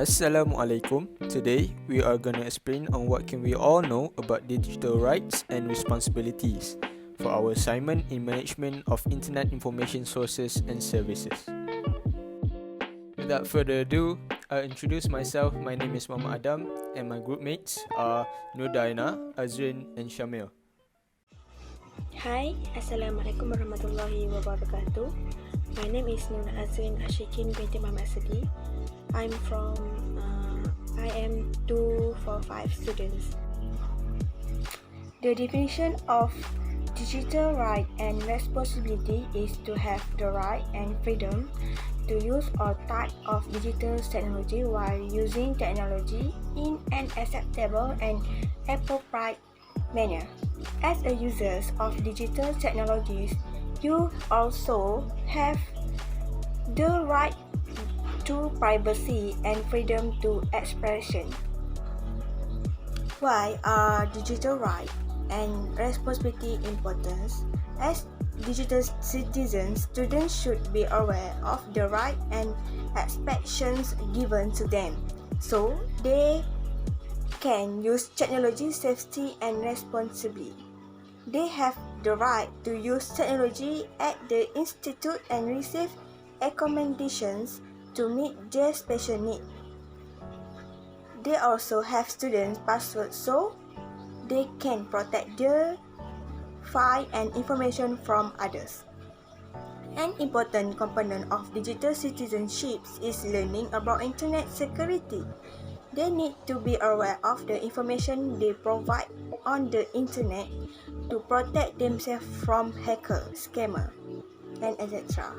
Assalamualaikum. Today we are going to explain on what can we all know about digital rights and responsibilities for our assignment in management of internet information sources and services. Without further ado, I'll introduce myself. My name is Muhammad and my group mates are Nurdiana, Azrin and Syamil. Hi, Assalamualaikum warahmatullahi wabarakatuh. My name is Noor Asyiqin binti Muhammad Sedi. I'm from IMC407 students. The definition of digital right and responsibility is to have the right and freedom to use all type of digital technology while using technology in an acceptable and appropriate manner. As a user of digital technologies, you also have the right to privacy and freedom to expression. Why are digital rights and responsibility important? As digital citizens, students should be aware of the rights and expectations given to them, so they can use technology safely and responsibly. They have the right to use technology at the institute and receive accommodations to meet their special needs. They also have student passwords so they can protect their file and information from others. An important component of digital citizenship is learning about internet security. They need to be aware of the information they provide on the internet to protect themselves from hackers, scammers, and etc.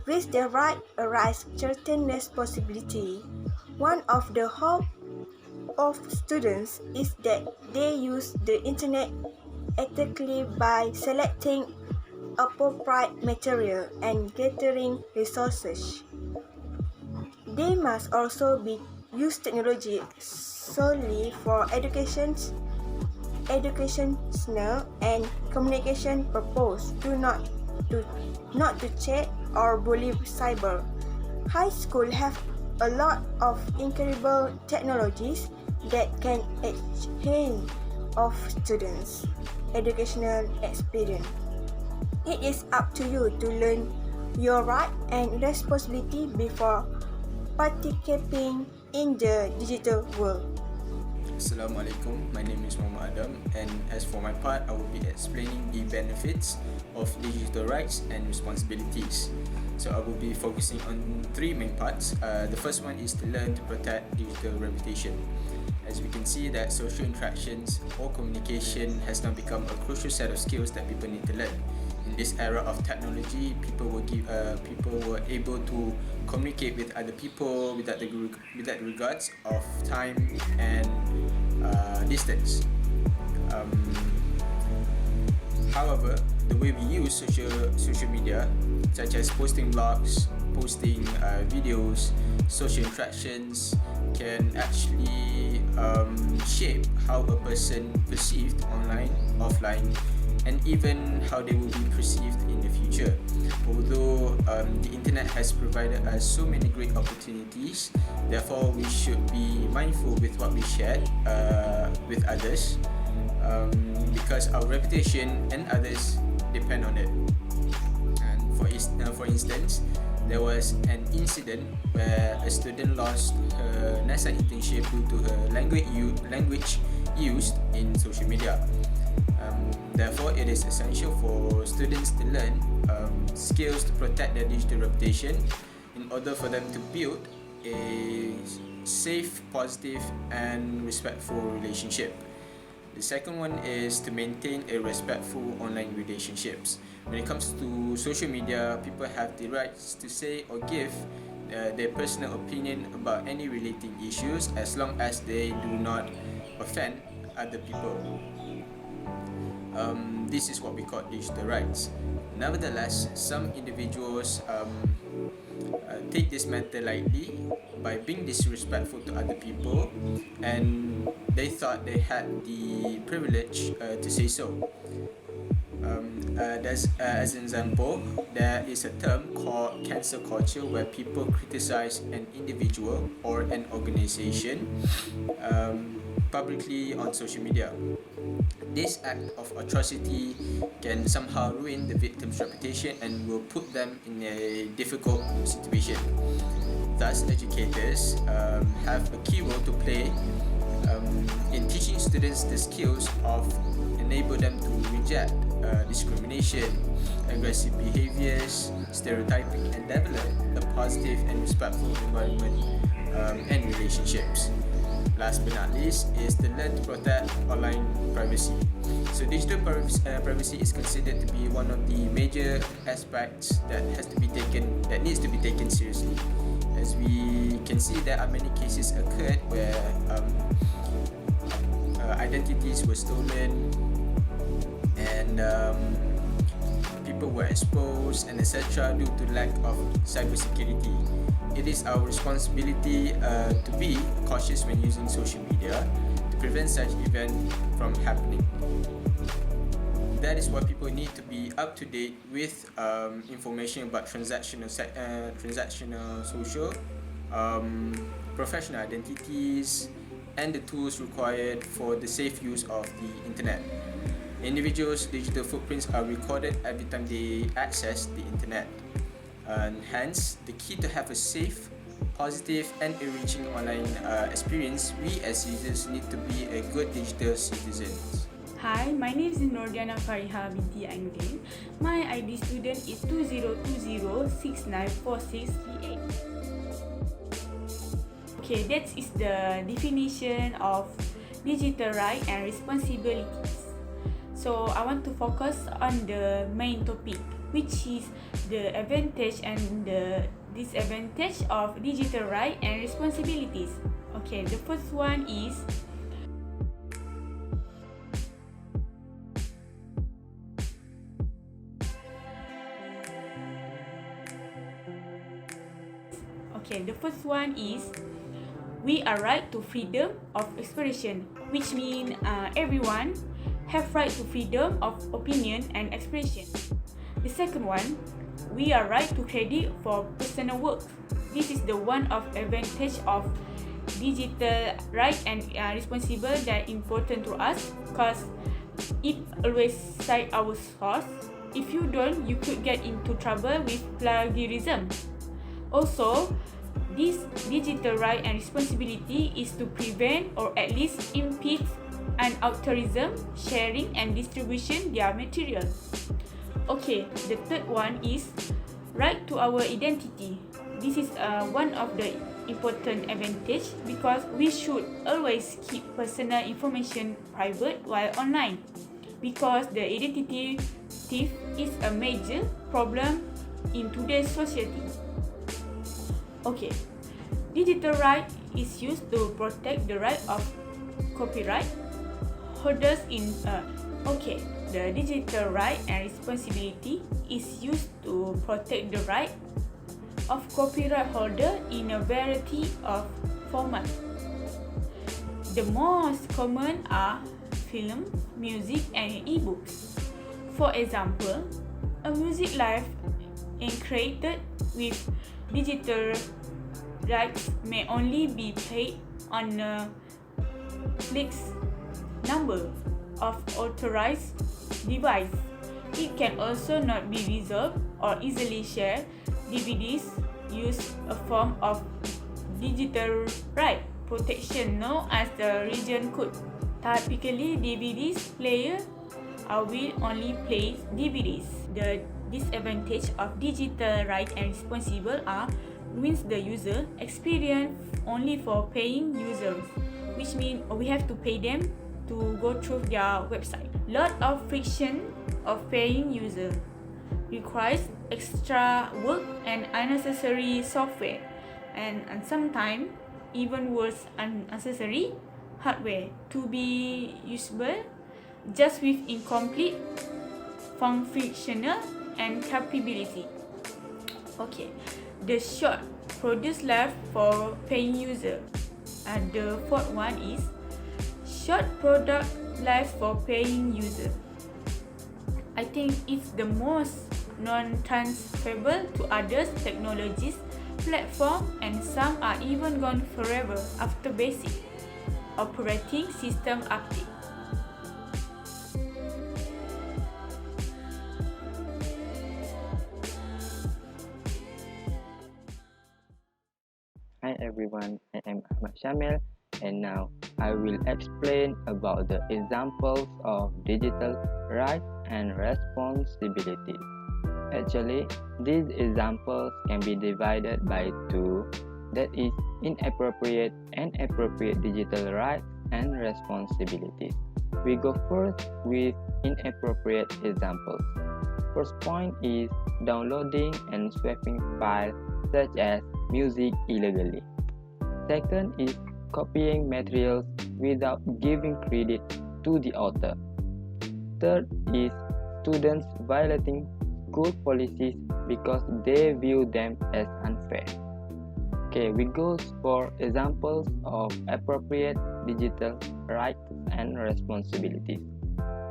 With the right arise certain responsibility. One of the hope of students is that they use the internet ethically by selecting appropriate material and gathering resources. They must also be use technology solely for educational and communication purpose. Not to chat or bully cyber. High school have a lot of incredible technologies that can exchange of students' educational experience. It is up to you to learn your right and responsibility before participating in the digital world. Assalamualaikum, my name is Mohd, and as for my part, I will be explaining the benefits of digital rights and responsibilities. So I will be focusing on three main parts. The first one is to learn to protect digital reputation. As we can see that social interactions or communication has now become a crucial set of skills that people need to learn. In this era of technology, people were able to communicate with other people without the regards of time and distance. However, the way we use social media, such as posting blogs, posting videos, social interactions, can actually shape how a person perceived online, offline, and even how they will be perceived in the future. Although the internet has provided us so many great opportunities, therefore we should be mindful with what we share with others, because our reputation and others depend on it. And for instance, there was an incident where a student lost her NASA internship due to her language used in social media. Therefore, it is essential for students to learn skills to protect their digital reputation in order for them to build a safe, positive, and respectful relationship. The second one is to maintain a respectful online relationships. When it comes to social media, people have the rights to say or give their personal opinion about any relating issues as long as they do not offend other people. This is what we call digital rights. Nevertheless, some individuals take this matter lightly by being disrespectful to other people, and they thought they had the privilege to say so. As an example, there is a term called cancel culture where people criticize an individual or an organization publicly on social media. This act of atrocity can somehow ruin the victim's reputation and will put them in a difficult situation. Thus, educators have a key role to play in teaching students the skills of enable them to reject discrimination, aggressive behaviors, stereotyping, and develop a positive and respectful environment and relationships. Last but not least is to learn to protect online privacy. So digital privacy is considered to be one of the major aspects that needs to be taken seriously. As we can see, there are many cases occurred where identities were stolen and people were exposed and etc. due to lack of cybersecurity. It is our responsibility to be cautious when using social media to prevent such events from happening. That is why people need to be up to date with information about transactional social, professional identities, and the tools required for the safe use of the internet. Individuals' digital footprints are recorded every time they access the internet. And hence, the key to have a safe, positive, and enriching online experience, we as users need to be a good digital citizens. Hi, my name is Nurdiana Fariha binti Ainuddin. My ID student is 2020694638. Okay, that is the definition of digital right and responsibilities. So I want to focus on the main topic, which is the advantage and the disadvantage of digital right and responsibilities. Okay, the first one is we are right to freedom of expression, which means everyone have right to freedom of opinion and expression. The second one, we are right to credit for personal work. This is the one of advantage of digital right and responsible that important to us, because it always cite our source. If you don't, you could get into trouble with plagiarism. Also, this digital right and responsibility is to prevent or at least impede unauthorized sharing and distribution their material. Okay, the third one is right to our identity. This is one of the important advantage because we should always keep personal information private while online, because the identity thief is a major problem in today's society. Okay, digital right is used to protect the right of copyright holders in the digital right and responsibility is used to protect the right of copyright holder in a variety of formats. The most common are film, music, and e-books. For example, a music live and created with digital rights may only be played on a fixed number of authorized devices. It can also not be resolved or easily shared. DVDs use a form of digital right protection known as the region code. Typically, DVDs player will only play DVDs. The disadvantage of digital right and responsible are ruins the user experience only for paying users, which means we have to pay them to go through their website. Lot of friction of paying user requires extra work and unnecessary software, and sometimes even worse, unnecessary hardware to be usable just with incomplete functional and capability. Okay, the short produce life for paying user. And the fourth one is short product life for paying user. I think it's the most non-transferable to others technologies, platform, and some are even gone forever after basic operating system update. Hi everyone, I am Ahmad Syamil, and now I will explain about the examples of digital rights and responsibilities. Actually, these examples can be divided by two, that is, inappropriate and appropriate digital rights and responsibilities. We go first with inappropriate examples. First point is downloading and swapping files such as music illegally. Second is copying materials without giving credit to the author. Third is students violating school policies because they view them as unfair. Okay, we go for examples of appropriate digital rights and responsibilities.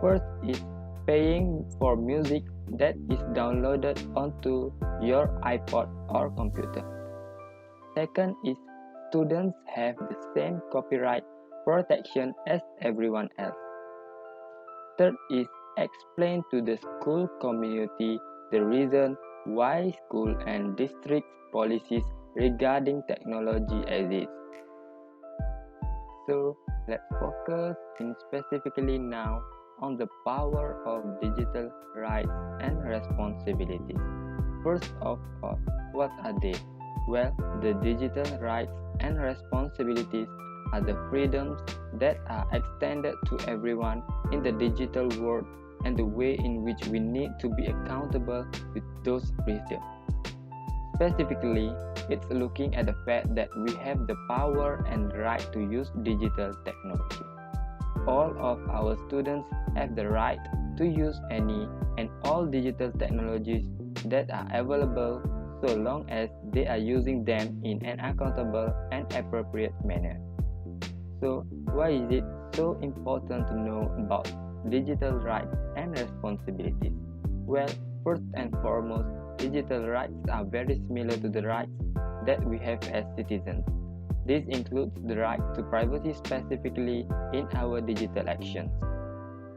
First is paying for music that is downloaded onto your iPod or computer. Second is students have the same copyright protection as everyone else. Third is explain to the school community the reason why school and district policies regarding technology exist. So let's focus in specifically now on the power of digital rights and responsibilities. First of all, what are they? Well, the digital rights and responsibilities are the freedoms that are extended to everyone in the digital world and the way in which we need to be accountable with those freedoms. Specifically, it's looking at the fact that we have the power and right to use digital technology. All of our students have the right to use any and all digital technologies that are available so long as they are using them in an accountable and appropriate manner. So, why is it so important to know about digital rights and responsibilities? Well, first and foremost, digital rights are very similar to the rights that we have as citizens. This includes the right to privacy specifically in our digital actions.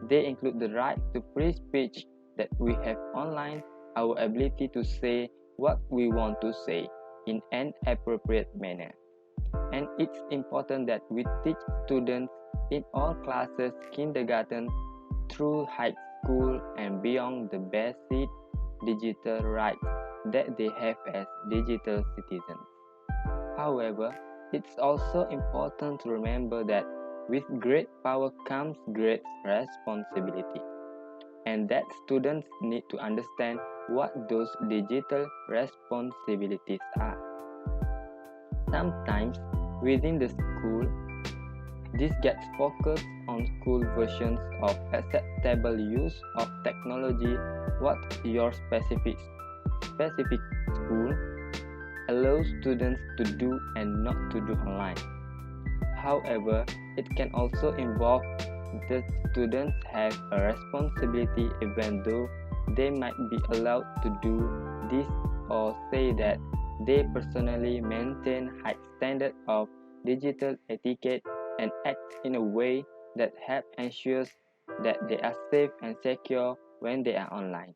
They include the right to free speech that we have online, our ability to say what we want to say in an appropriate manner. And it's important that we teach students in all classes, kindergarten through high school and beyond the basic digital rights that they have as digital citizens. However, it's also important to remember that with great power comes great responsibility, and that students need to understand what those digital responsibilities are. Sometimes within the school, this gets focused on school versions of acceptable use of technology, what your specific school allows students to do and not to do online. However, it can also involve that students have a responsibility even though they might be allowed to do this or say that they personally maintain high standard of digital etiquette and act in a way that help ensures that they are safe and secure when they are online.